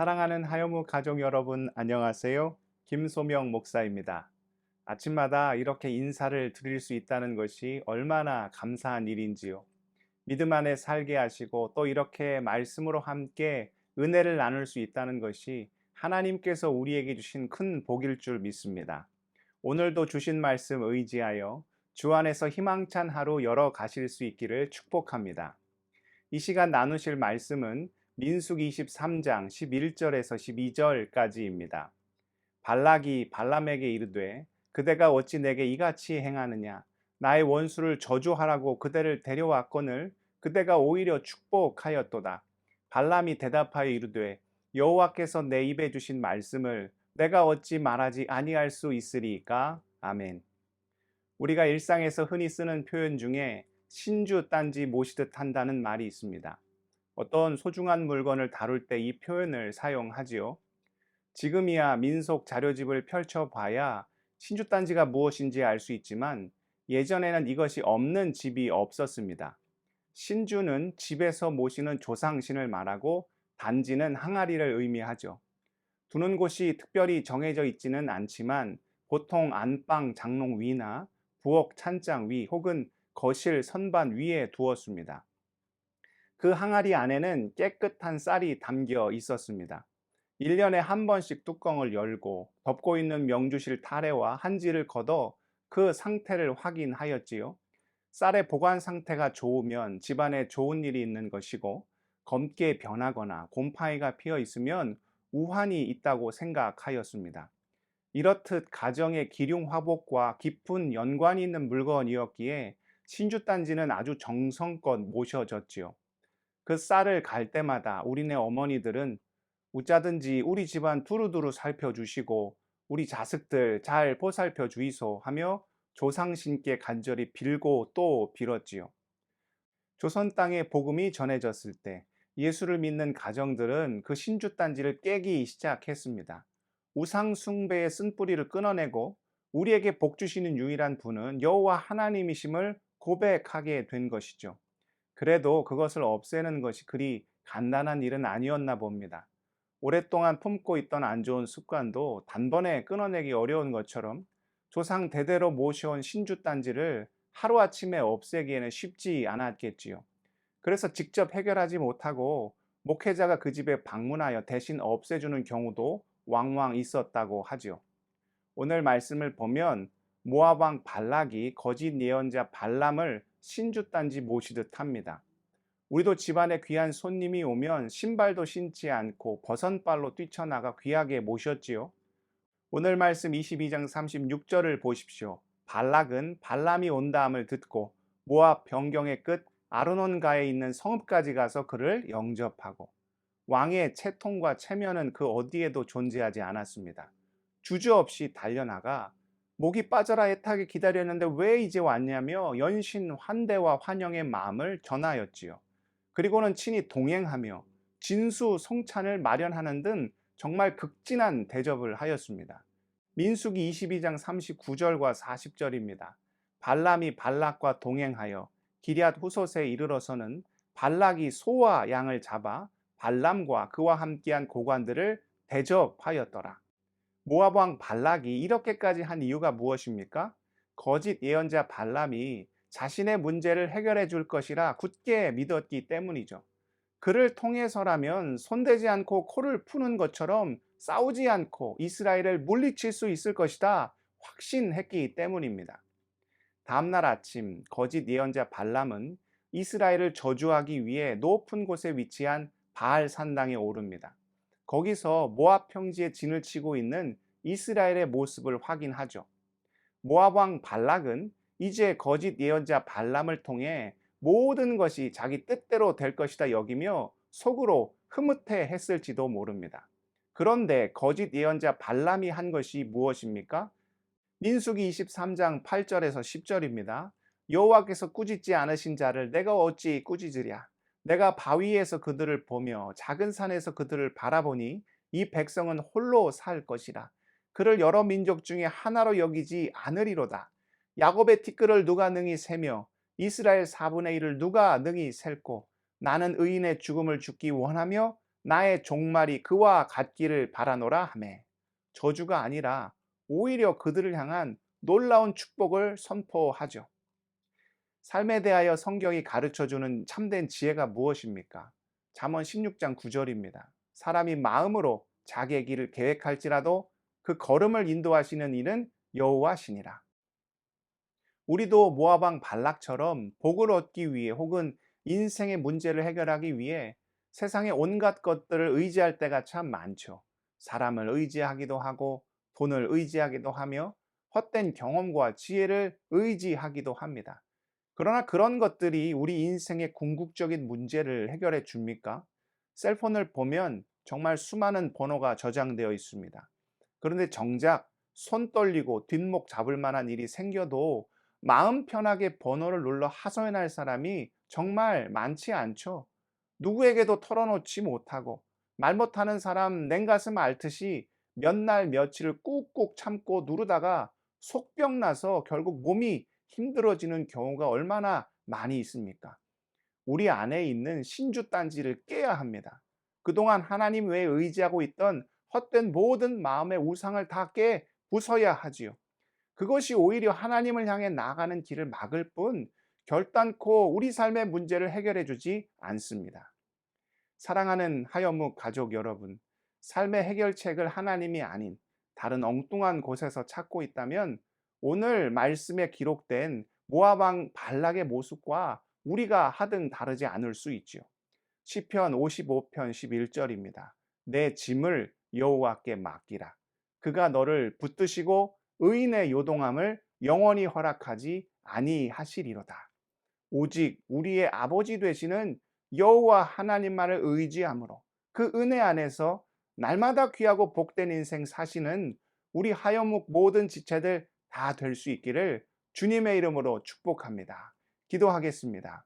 사랑하는 하여무 가족 여러분, 안녕하세요. 김소명 목사입니다. 아침마다 이렇게 인사를 드릴 수 있다는 것이 얼마나 감사한 일인지요. 믿음 안에 살게 하시고 또 이렇게 말씀으로 함께 은혜를 나눌 수 있다는 것이 하나님께서 우리에게 주신 큰 복일 줄 믿습니다. 오늘도 주신 말씀 의지하여 주 안에서 희망찬 하루 열어가실 수 있기를 축복합니다. 이 시간 나누실 말씀은 민수기 23장 11절에서 12절까지입니다. 발락이 발람에게 이르되 그대가 어찌 내게 이같이 행하느냐, 나의 원수를 저주하라고 그대를 데려왔거늘 그대가 오히려 축복하였도다. 발람이 대답하여 이르되 여호와께서 내 입에 주신 말씀을 내가 어찌 말하지 아니할 수 있으리까? 아멘. 우리가 일상에서 흔히 쓰는 표현 중에 신주 딴지 모시듯 한다는 말이 있습니다. 어떤 소중한 물건을 다룰 때 이 표현을 사용하지요. 지금이야 민속 자료집을 펼쳐봐야 신주단지가 무엇인지 알 수 있지만 예전에는 이것이 없는 집이 없었습니다. 신주는 집에서 모시는 조상신을 말하고 단지는 항아리를 의미하죠. 두는 곳이 특별히 정해져 있지는 않지만 보통 안방 장롱 위나 부엌 찬장 위 혹은 거실 선반 위에 두었습니다. 그 항아리 안에는 깨끗한 쌀이 담겨 있었습니다. 1년에 한 번씩 뚜껑을 열고 덮고 있는 명주실 타래와 한지를 걷어 그 상태를 확인하였지요. 쌀의 보관 상태가 좋으면 집안에 좋은 일이 있는 것이고 검게 변하거나 곰팡이가 피어 있으면 우환이 있다고 생각하였습니다. 이렇듯 가정의 기륭 화복과 깊은 연관이 있는 물건이었기에 신주단지는 아주 정성껏 모셔졌지요. 그 쌀을 갈 때마다 우리네 어머니들은 웃자든지 우리 집안 두루두루 살펴주시고 우리 자식들 잘 보살펴 주이소 하며 조상신께 간절히 빌고 또 빌었지요. 조선 땅에 복음이 전해졌을 때 예수를 믿는 가정들은 그 신주단지를 깨기 시작했습니다. 우상 숭배의 쓴뿌리를 끊어내고 우리에게 복 주시는 유일한 분은 여호와 하나님이심을 고백하게 된 것이죠. 그래도 그것을 없애는 것이 그리 간단한 일은 아니었나 봅니다. 오랫동안 품고 있던 안 좋은 습관도 단번에 끊어내기 어려운 것처럼 조상 대대로 모셔온 신주단지를 하루아침에 없애기에는 쉽지 않았겠지요. 그래서 직접 해결하지 못하고 목회자가 그 집에 방문하여 대신 없애주는 경우도 왕왕 있었다고 하지요. 오늘 말씀을 보면 모압 왕 발락이 거짓 예언자 발람을 신주단지 모시듯 합니다. 우리도 집안에 귀한 손님이 오면 신발도 신지 않고 버선발로 뛰쳐나가 귀하게 모셨지요. 오늘 말씀 22장 36절을 보십시오. 발락은 발람이 온다함을 듣고 모압 변경의 끝 아르논가에 있는 성읍까지 가서 그를 영접하고, 왕의 채통과 체면은 그 어디에도 존재하지 않았습니다. 주저없이 달려나가 목이 빠져라 애타게 기다렸는데 왜 이제 왔냐며 연신 환대와 환영의 마음을 전하였지요. 그리고는 친히 동행하며 진수 송찬을 마련하는 등 정말 극진한 대접을 하였습니다. 민수기 22장 39절과 40절입니다. 발람이 발락과 동행하여 기럇 후솥에 이르러서는 발락이 소와 양을 잡아 발람과 그와 함께한 고관들을 대접하였더라. 모압 왕 발락이 이렇게까지 한 이유가 무엇입니까? 거짓 예언자 발람이 자신의 문제를 해결해 줄 것이라 굳게 믿었기 때문이죠. 그를 통해서라면 손대지 않고 코를 푸는 것처럼 싸우지 않고 이스라엘을 물리칠 수 있을 것이다 확신했기 때문입니다. 다음날 아침 거짓 예언자 발람은 이스라엘을 저주하기 위해 높은 곳에 위치한 바알 산당에 오릅니다. 거기서 모압 평지에 진을 치고 있는 이스라엘의 모습을 확인하죠. 모압 왕 발락은 이제 거짓 예언자 발람을 통해 모든 것이 자기 뜻대로 될 것이다 여기며 속으로 흐뭇해 했을지도 모릅니다. 그런데 거짓 예언자 발람이 한 것이 무엇입니까? 민수기 23장 8절에서 10절입니다. 여호와께서 꾸짖지 않으신 자를 내가 어찌 꾸짖으랴. 내가 바위에서 그들을 보며 작은 산에서 그들을 바라보니 이 백성은 홀로 살 것이라. 그를 여러 민족 중에 하나로 여기지 않으리로다. 야곱의 티끌을 누가 능히 세며 이스라엘 4분의 1을 누가 능히 셀고 나는 의인의 죽음을 죽기 원하며 나의 종말이 그와 같기를 바라노라 하매 저주가 아니라 오히려 그들을 향한 놀라운 축복을 선포하죠. 삶에 대하여 성경이 가르쳐 주는 참된 지혜가 무엇입니까? 잠언 16장 9절입니다. 사람이 마음으로 자기의 길을 계획할지라도 그 걸음을 인도하시는 이는 여호와시니라. 우리도 모압 왕 발락처럼 복을 얻기 위해 혹은 인생의 문제를 해결하기 위해 세상의 온갖 것들을 의지할 때가 참 많죠. 사람을 의지하기도 하고 돈을 의지하기도 하며 헛된 경험과 지혜를 의지하기도 합니다. 그러나 그런 것들이 우리 인생의 궁극적인 문제를 해결해 줍니까? 셀폰을 보면 정말 수많은 번호가 저장되어 있습니다. 그런데 정작 손 떨리고 뒷목 잡을 만한 일이 생겨도 마음 편하게 번호를 눌러 하소연할 사람이 정말 많지 않죠. 누구에게도 털어놓지 못하고 말 못하는 사람 냉가슴 앓듯이 몇 날 며칠을 꾹꾹 참고 누르다가 속병 나서 결국 몸이 힘들어지는 경우가 얼마나 많이 있습니까? 우리 안에 있는 신주단지를 깨야 합니다. 그동안 하나님 외에 의지하고 있던 헛된 모든 마음의 우상을 다 깨 부숴야 하지요. 그것이 오히려 하나님을 향해 나아가는 길을 막을 뿐 결단코 우리 삶의 문제를 해결해 주지 않습니다. 사랑하는 하여묵 가족 여러분, 삶의 해결책을 하나님이 아닌 다른 엉뚱한 곳에서 찾고 있다면 오늘 말씀에 기록된 모압 왕 발락의 모습과 우리가 하등 다르지 않을 수 있지요. 시편 55편 11절입니다. 내 짐을 여호와께 맡기라. 그가 너를 붙드시고 의인의 요동함을 영원히 허락하지 아니하시리로다. 오직 우리의 아버지 되시는 여호와 하나님만을 의지함으로 그 은혜 안에서 날마다 귀하고 복된 인생 사시는 우리 하여묵 모든 지체들 다 될 수 있기를 주님의 이름으로 축복합니다. 기도하겠습니다.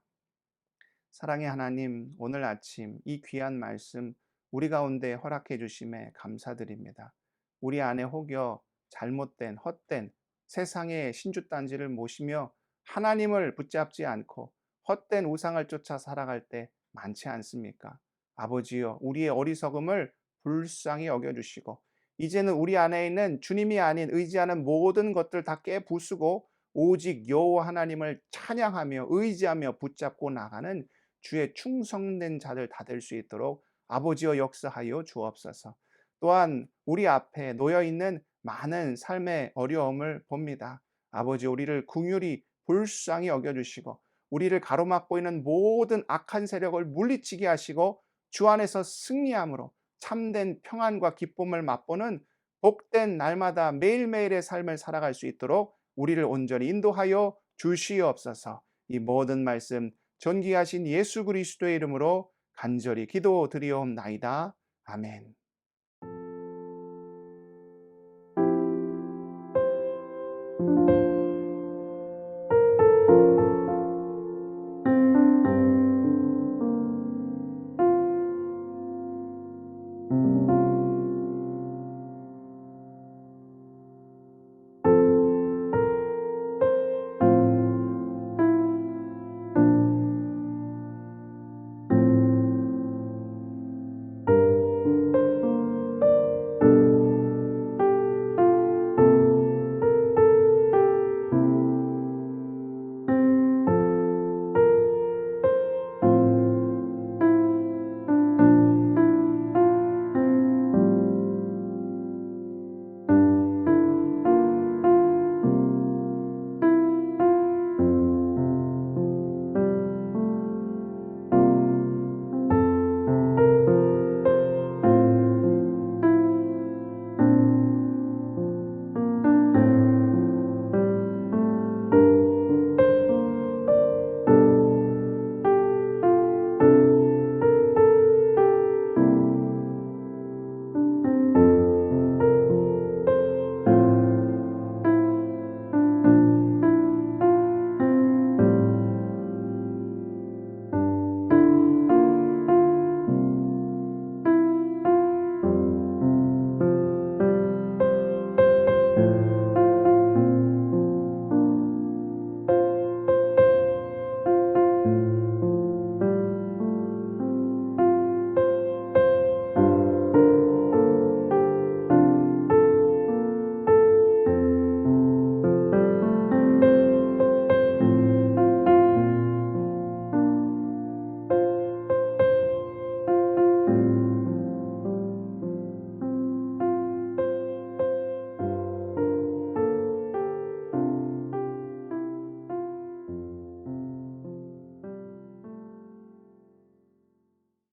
사랑의 하나님, 오늘 아침 이 귀한 말씀 우리 가운데 허락해 주심에 감사드립니다. 우리 안에 혹여 잘못된 헛된 세상의 신주단지를 모시며 하나님을 붙잡지 않고 헛된 우상을 쫓아 살아갈 때 많지 않습니까? 아버지여, 우리의 어리석음을 불쌍히 여겨주시고 이제는 우리 안에 있는 주님이 아닌 의지하는 모든 것들 다 깨부수고 오직 여호와 하나님을 찬양하며 의지하며 붙잡고 나가는 주의 충성된 자들 다 될 수 있도록 아버지여 역사하여 주옵소서. 또한 우리 앞에 놓여 있는 많은 삶의 어려움을 봅니다. 아버지, 우리를 긍휼히 불쌍히 여겨주시고 우리를 가로막고 있는 모든 악한 세력을 물리치게 하시고 주 안에서 승리함으로 참된 평안과 기쁨을 맛보는 복된 날마다 매일매일의 삶을 살아갈 수 있도록 우리를 온전히 인도하여 주시옵소서. 이 모든 말씀 존귀하신 예수 그리스도의 이름으로 간절히 기도드리옵나이다. 아멘.